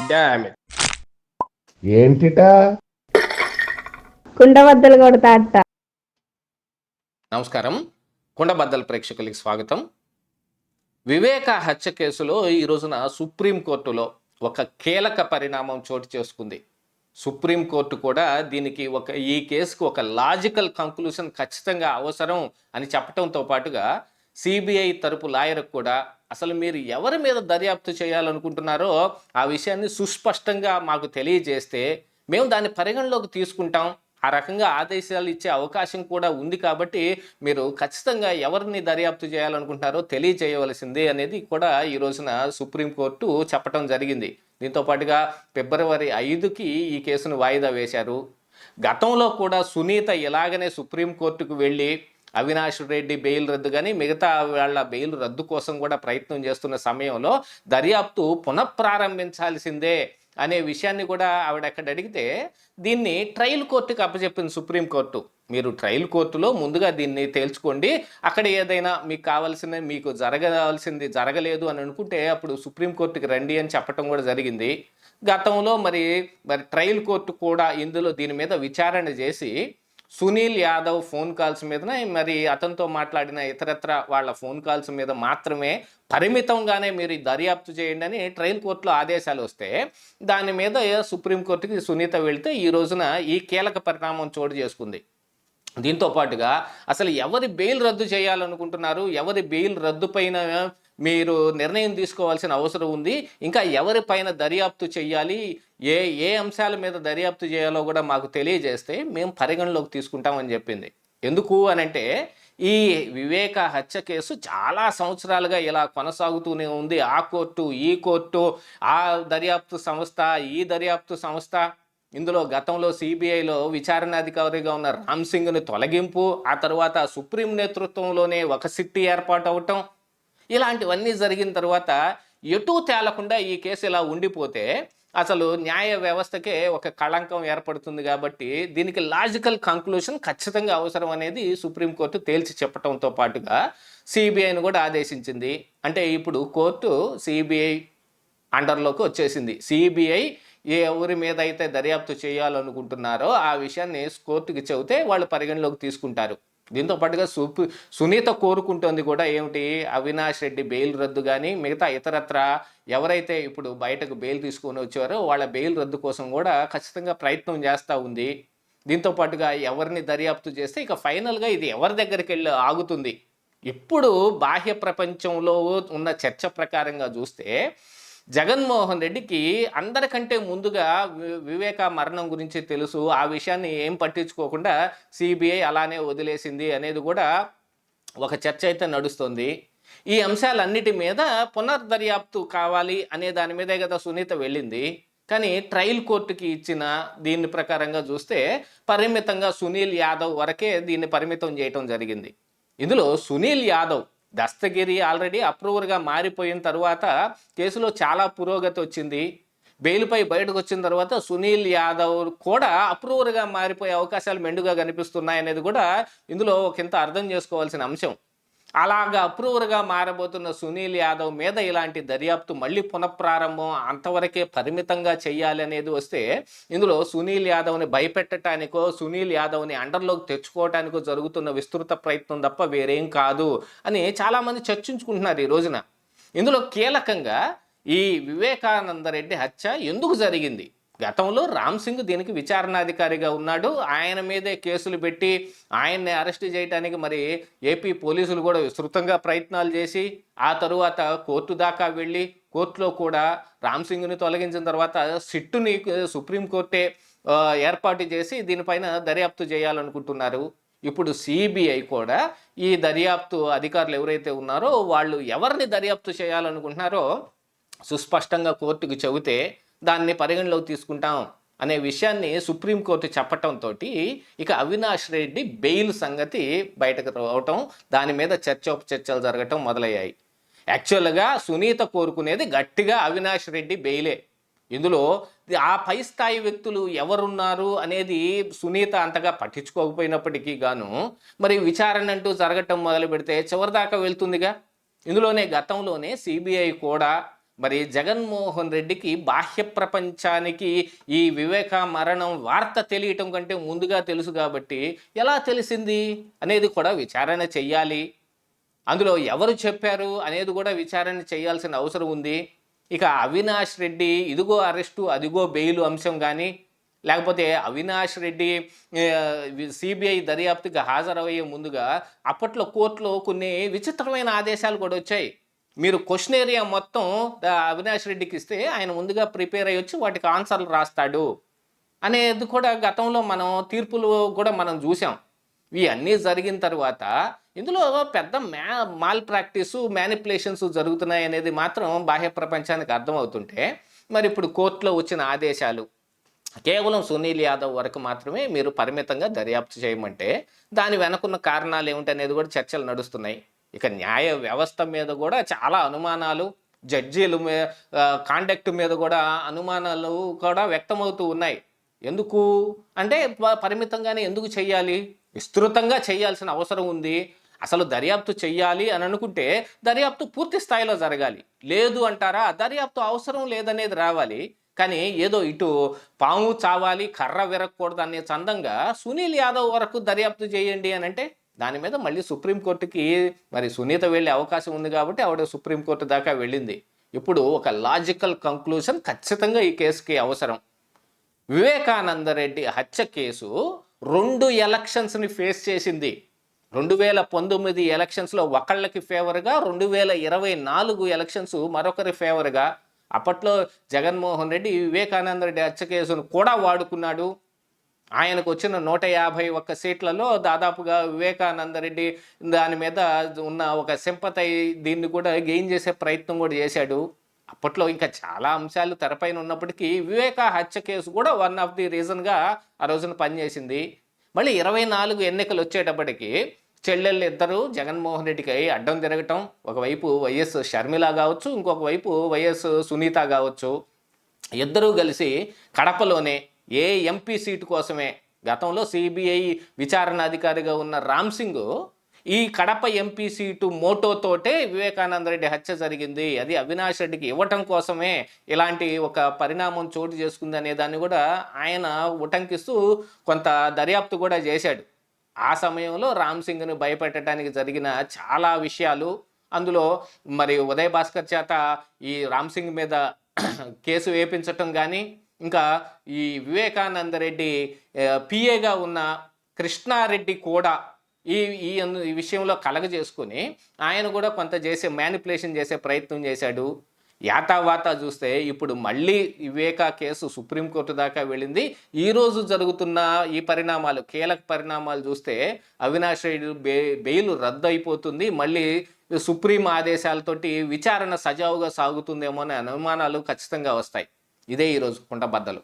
Damn it. ఏంటిటా కుండబద్దలు కొడతా అట్ట. నమస్కారం, కుండబద్దల ప్రేక్షకులకి స్వాగతం. వివేక హత్య కేసులో ఈ రోజున సుప్రీంకోర్టులో ఒక కీలక పరిణామం చోటు చేసుకుంది. సుప్రీంకోర్టు కూడా దీనికి ఈ కేసుకు ఒక లాజికల్ కంక్లూషన్ ఖచ్చితంగా అవసరం అని చెప్పడంతో పాటుగా సిబిఐ తరపు లాయర్కు కూడా అసలు మీరు ఎవరి మీద దర్యాప్తు చేయాలనుకుంటున్నారో ఆ విషయాన్ని సుస్పష్టంగా మాకు తెలియజేస్తే మేము దాన్ని పరిగణలోకి తీసుకుంటాం, ఆ రకంగా ఆదేశాలు ఇచ్చే అవకాశం కూడా ఉంది, కాబట్టి మీరు ఖచ్చితంగా ఎవరిని దర్యాప్తు చేయాలనుకుంటున్నారో తెలియజేయవలసిందే అనేది కూడా ఈ రోజున సుప్రీంకోర్టు చెప్పడం జరిగింది. దీంతో పాటుగా ఫిబ్రవరి 5కి ఈ కేసును వాయిదా వేశారు. గతంలో కూడా సునీత ఇలాగనే సుప్రీంకోర్టుకు వెళ్ళి అవినాష్ రెడ్డి బెయిల్ రద్దు కానీ మిగతా వాళ్ళ బెయిల్ రద్దు కోసం కూడా ప్రయత్నం చేస్తున్న సమయంలో దర్యాప్తు పునఃప్రారంభించాల్సిందే అనే విషయాన్ని కూడా ఆవిడ అక్కడ అడిగితే దీన్ని ట్రయల్ కోర్టుకి అప్పచెప్పింది సుప్రీంకోర్టు. మీరు ట్రయల్ కోర్టులో ముందుగా దీన్ని తేల్చుకోండి, అక్కడ ఏదైనా మీకు కావాల్సిన మీకు జరగాల్సింది జరగలేదు అని అనుకుంటే అప్పుడు సుప్రీంకోర్టుకి రండి అని చెప్పడం కూడా జరిగింది. గతంలో మరి ట్రయల్ కోర్టు కూడా దీని మీద విచారణ చేసి సునీల్ యాదవ్ ఫోన్ కాల్స్ మీదనే మరి అతనితో మాట్లాడిన ఇతరత్ర వాళ్ళ ఫోన్ కాల్స్ మీద మాత్రమే పరిమితంగానే మీరు దర్యాప్తు చేయండి అని ట్రయల్ కోర్టులో ఆదేశాలు వస్తే దాని మీద సుప్రీంకోర్టుకి సునీత వెళ్తే ఈ రోజున ఈ కీలక పరిణామం చోటు చేసుకుంది. దీంతో పాటుగా అసలు ఎవరి బెయిల్ రద్దు చేయాలనుకుంటున్నారు, ఎవరి బెయిల్ రద్దు పైన మీరు నిర్ణయం తీసుకోవాల్సిన అవసరం ఉంది, ఇంకా ఎవరిపైన దర్యాప్తు చేయాలి, ఏ ఏ అంశాల మీద దర్యాప్తు చేయాలో కూడా మాకు తెలియజేస్తే మేము పరిగణలోకి తీసుకుంటామని చెప్పింది. ఎందుకు అనంటే ఈ వివేక హత్య కేసు చాలా సంవత్సరాలుగా ఇలా కొనసాగుతూనే ఉంది. ఆ కోర్టు, ఈ కోర్టు, ఆ దర్యాప్తు సంస్థ, ఈ దర్యాప్తు సంస్థ. ఇందులో గతంలో సిబిఐలో విచారణాధికారిగా ఉన్న రామ్ సింగ్ను తొలగింపు, ఆ తర్వాత సుప్రీం నేతృత్వంలోనే ఒక సిట్టి ఏర్పాటు అవటం, ఇలాంటివన్నీ జరిగిన తర్వాత ఎటూ తేలకుండా ఈ కేసు ఇలా ఉండిపోతే అసలు న్యాయ వ్యవస్థకే ఒక కళంకం ఏర్పడుతుంది. కాబట్టి దీనికి లాజికల్ కంక్లూషన్ ఖచ్చితంగా అవసరం అనేది సుప్రీంకోర్టు తేల్చి చెప్పడంతో పాటుగా సిబిఐని కూడా ఆదేశించింది. అంటే ఇప్పుడు కోర్టు సిబిఐ అండర్లోకి వచ్చేసింది. సిబిఐ ఎవరి మీద అయితే దర్యాప్తు చేయాలనుకుంటున్నారో ఆ విషయాన్ని కోర్టుకి చెబితే వాళ్ళు పరిగణలోకి తీసుకుంటారు. దీంతో పాటుగా సునీత కోరుకుంటోంది కూడా ఏమిటి, అవినాష్ రెడ్డి బెయిల్ రద్దు కానీ మిగతా ఇతరత్ర ఎవరైతే ఇప్పుడు బయటకు బెయిల్ తీసుకొని వచ్చారో వాళ్ళ బెయిల్ రద్దు కోసం కూడా ఖచ్చితంగా ప్రయత్నం చేస్తూ ఉంది. దీంతో పాటుగా ఎవరిని దర్యాప్తు చేస్తే ఇక ఫైనల్గా ఇది ఎవరి దగ్గరికి వెళ్ళి ఆగుతుంది. ఇప్పుడు బాహ్య ప్రపంచంలో ఉన్న చర్చ ప్రకారంగా చూస్తే జగన్మోహన్ రెడ్డికి అందరికంటే ముందుగా వివేక మరణం గురించి తెలుసు, ఆ విషయాన్ని ఏం పట్టించుకోకుండా సిబిఐ అలానే వదిలేసింది అనేది కూడా ఒక చర్చ అయితే నడుస్తుంది. ఈ అంశాలన్నిటి మీద పునర్దర్యాప్తు కావాలి అనే దాని మీదే కదా సునీత వెళ్ళింది. కానీ ట్రయల్ కోర్టుకి ఇచ్చిన దీని ప్రకారంగా చూస్తే పరిమితంగా సునీల్ యాదవ్ వరకే దీన్ని పరిమితం చేయటం జరిగింది. ఇందులో సునీల్ యాదవ్ దస్తగిరి ఆల్రెడీ అప్రూవర్గా మారిపోయిన తర్వాత కేసులో చాలా పురోగతి వచ్చింది. బెయిల్పై బయటకు వచ్చిన తర్వాత సునీల్ యాదవ్ కూడా అప్రూవర్గా మారిపోయే అవకాశాలు మెండుగా కనిపిస్తున్నాయనేది కూడా ఇందులో ఒకంత అర్థం చేసుకోవాల్సిన అంశం. అలాగా అప్రూవర్గా మారబోతున్న సునీల్ యాదవ్ మీద ఇలాంటి దర్యాప్తు మళ్ళీ పునఃప్రారంభం అంతవరకే పరిమితంగా చేయాలి అనేది వస్తే ఇందులో సునీల్ యాదవ్ని భయపెట్టడానికో సునీల్ యాదవ్ని అండర్లోకి తెచ్చుకోవడానికో జరుగుతున్న విస్తృత ప్రయత్నం తప్ప వేరేం కాదు అని చాలామంది చర్చించుకుంటున్నారు ఈ రోజున. ఇందులో కీలకంగా ఈ వివేకానంద రెడ్డి హత్య ఎందుకు జరిగింది, గతంలో రామ్ సింగ్ దీనికి విచారణాధికారిగా ఉన్నాడు, ఆయన మీదే కేసులు పెట్టి ఆయన్ని అరెస్ట్ చేయడానికి మరి ఏపీ పోలీసులు కూడా విస్తృతంగా ప్రయత్నాలు చేసి ఆ తరువాత కోర్టు దాకా వెళ్ళి కోర్టులో కూడా రామ్ సింగ్ని తొలగించిన తర్వాత సిట్టుని సుప్రీంకోర్టే ఏర్పాటు చేసి దీనిపైన దర్యాప్తు చేయాలనుకుంటున్నారు. ఇప్పుడు సిబిఐ కూడా ఈ దర్యాప్తు అధికారులు ఎవరైతే ఉన్నారో వాళ్ళు ఎవరిని దర్యాప్తు చేయాలనుకుంటున్నారో సుస్పష్టంగా కోర్టుకు చెబితే దాన్ని పరిగణలోకి తీసుకుంటాం అనే విషయాన్ని సుప్రీంకోర్టు చెప్పటంతో ఇక అవినాష్ రెడ్డి బెయిల్ సంగతి బయటకు రావటం, దాని మీద చర్చలు జరగటం మొదలయ్యాయి. యాక్చువల్గా సునీత కోరుకునేది గట్టిగా అవినాష్ రెడ్డి బెయిలే. ఇందులో ఆ పై స్థాయి వ్యక్తులు ఎవరున్నారు అనేది సునీత అంతగా పట్టించుకోకపోయినప్పటికీ గాను మరి విచారణ అంటూ జరగటం మొదలు పెడితే చివరిదాకా వెళ్తుందిగా. ఇందులోనే గతంలోనే సిబిఐ కూడా మరి జగన్మోహన్ రెడ్డికి బాహ్య ప్రపంచానికి ఈ వివేక మరణం వార్త తెలియటం కంటే ముందుగా తెలుసు కాబట్టి ఎలా తెలిసింది అనేది కూడా విచారణ చెయ్యాలి. అందులో ఎవరు చెప్పారు అనేది కూడా విచారణ చేయాల్సిన అవసరం ఉంది. ఇక అవినాష్ రెడ్డి ఇదిగో అరెస్టు అదిగో బెయిల్ అంశం కానీ, లేకపోతే అవినాష్ రెడ్డి సిబిఐ దర్యాప్తుకి హాజరయ్యే ముందుగా అప్పట్లో కోర్టులో కొన్ని విచిత్రమైన ఆదేశాలు కూడా వచ్చాయి. మీరు క్వశ్చన్ ఏరియా మొత్తం అవినాష్ రెడ్డికి ఇస్తే ఆయన ముందుగా ప్రిపేర్ అయ్యి వచ్చి వాటికి ఆన్సర్లు రాస్తాడు అనేది కూడా గతంలో మనం తీర్పులు కూడా మనం చూసాం. ఇవన్నీ జరిగిన తర్వాత ఇందులో పెద్ద మాల్ ప్రాక్టీసు మ్యానిపులేషన్స్ జరుగుతున్నాయి అనేది మాత్రం బాహ్య ప్రపంచానికి అర్థమవుతుంటే, మరి ఇప్పుడు కోర్టులో వచ్చిన ఆదేశాలు కేవలం సునీల్ యాదవ్ వరకు మాత్రమే మీరు పరిమితంగా దర్యాప్తు చేయమంటే దాని వెనకున్న కారణాలు ఏమిటనేది కూడా చర్చలు నడుస్తున్నాయి. ఇక న్యాయ వ్యవస్థ మీద కూడా చాలా అనుమానాలు, జడ్జీల కాండక్ట్ మీద కూడా అనుమానాలు కూడా వ్యక్తమవుతూ ఉన్నాయి. ఎందుకు అంటే పరిమితంగానే ఎందుకు చెయ్యాలి? విస్తృతంగా చేయాల్సిన అవసరం ఉంది. అసలు దర్యాప్తు చెయ్యాలి అని అనుకుంటే దర్యాప్తు పూర్తి స్థాయిలో జరగాలి. లేదు అంటారా, దర్యాప్తు అవసరం లేదనేది రావాలి. కానీ ఏదో ఇటు పాము చావాలి కర్ర విరగకూడదు అనే చందంగా సునీల్ యాదవ్ వరకు దర్యాప్తు చేయండి అని అంటే దాని మీద మళ్ళీ సుప్రీంకోర్టుకి మరి సునీత వెళ్ళే అవకాశం ఉంది కాబట్టి ఆవిడ సుప్రీంకోర్టు దాకా వెళ్ళింది. ఇప్పుడు ఒక లాజికల్ కంక్లూజన్ ఖచ్చితంగా ఈ కేసుకి అవసరం. వివేకానంద రెడ్డి హత్య కేసు 2 ఎలక్షన్స్ని ఫేస్ చేసింది. 2019 ఎలక్షన్స్లో ఒకళ్ళకి ఫేవర్గా, 2024 ఎలక్షన్స్ మరొకరి ఫేవర్గా. అప్పట్లో జగన్మోహన్ రెడ్డి వివేకానంద రెడ్డి హత్య కేసును కూడా వాడుకున్నాడు. ఆయనకు వచ్చిన 151 సీట్లలో దాదాపుగా వివేకానంద రెడ్డి దాని మీద ఉన్న ఒక సింపతై దీన్ని కూడా గెయిన్ చేసే ప్రయత్నం కూడా చేశాడు. అప్పట్లో ఇంకా చాలా అంశాలు తెరపైన ఉన్నప్పటికీ వివేక హత్య కేసు కూడా వన్ ఆఫ్ ది రీజన్గా ఆ రోజున పనిచేసింది. మళ్ళీ 24 ఎన్నికలు వచ్చేటప్పటికి చెల్లెళ్ళు ఇద్దరు జగన్మోహన్ రెడ్డికి అడ్డం తిరగటం, ఒకవైపు వైఎస్ షర్మిల కావచ్చు, ఇంకొక వైపు వైఎస్ సునీత కావచ్చు, ఇద్దరూ కలిసి కడపలోనే ఏ ఎంపీ సీటు కోసమే గతంలో సిబిఐ విచారణాధికారిగా ఉన్న రామ్ సింగ్ ఈ కడప ఎంపీ సీటు మోటోతోటే వివేకానంద రెడ్డి హత్య జరిగింది, అది అవినాష్ రెడ్డికి ఇవ్వటం కోసమే ఇలాంటి ఒక పరిణామం చోటు చేసుకుంది అనే దాన్ని కూడా ఆయన ఉటంకిస్తూ కొంత దర్యాప్తు కూడా చేశాడు. ఆ సమయంలో రామ్ సింగ్ను భయపెట్టడానికి జరిగిన చాలా విషయాలు, అందులో మరి ఉదయ్ భాస్కర్ చేత ఈ రామ్ సింగ్ మీద కేసు వేయించటం కానీ, ఇంకా ఈ వివేకానంద రెడ్డి పిఏగా ఉన్న కృష్ణారెడ్డి కూడా ఈ విషయంలో కలగజేసుకుని ఆయన కూడా కొంత మ్యానిపులేషన్ చేసే ప్రయత్నం చేశాడు. యాతావాత చూస్తే ఇప్పుడు మళ్ళీ వివేకా కేసు సుప్రీంకోర్టు దాకా వెళ్ళింది. ఈరోజు జరుగుతున్న ఈ పరిణామాలు, కీలక పరిణామాలు చూస్తే అవినాష్ రెడ్డి బెయిల్ రద్దు అయిపోతుంది, మళ్ళీ సుప్రీం ఆదేశాలతోటి విచారణ సజావుగా సాగుతుందేమో అనే అనుమానాలు ఖచ్చితంగా వస్తాయి. ఇదే ఈరోజు కుంటబద్దలు.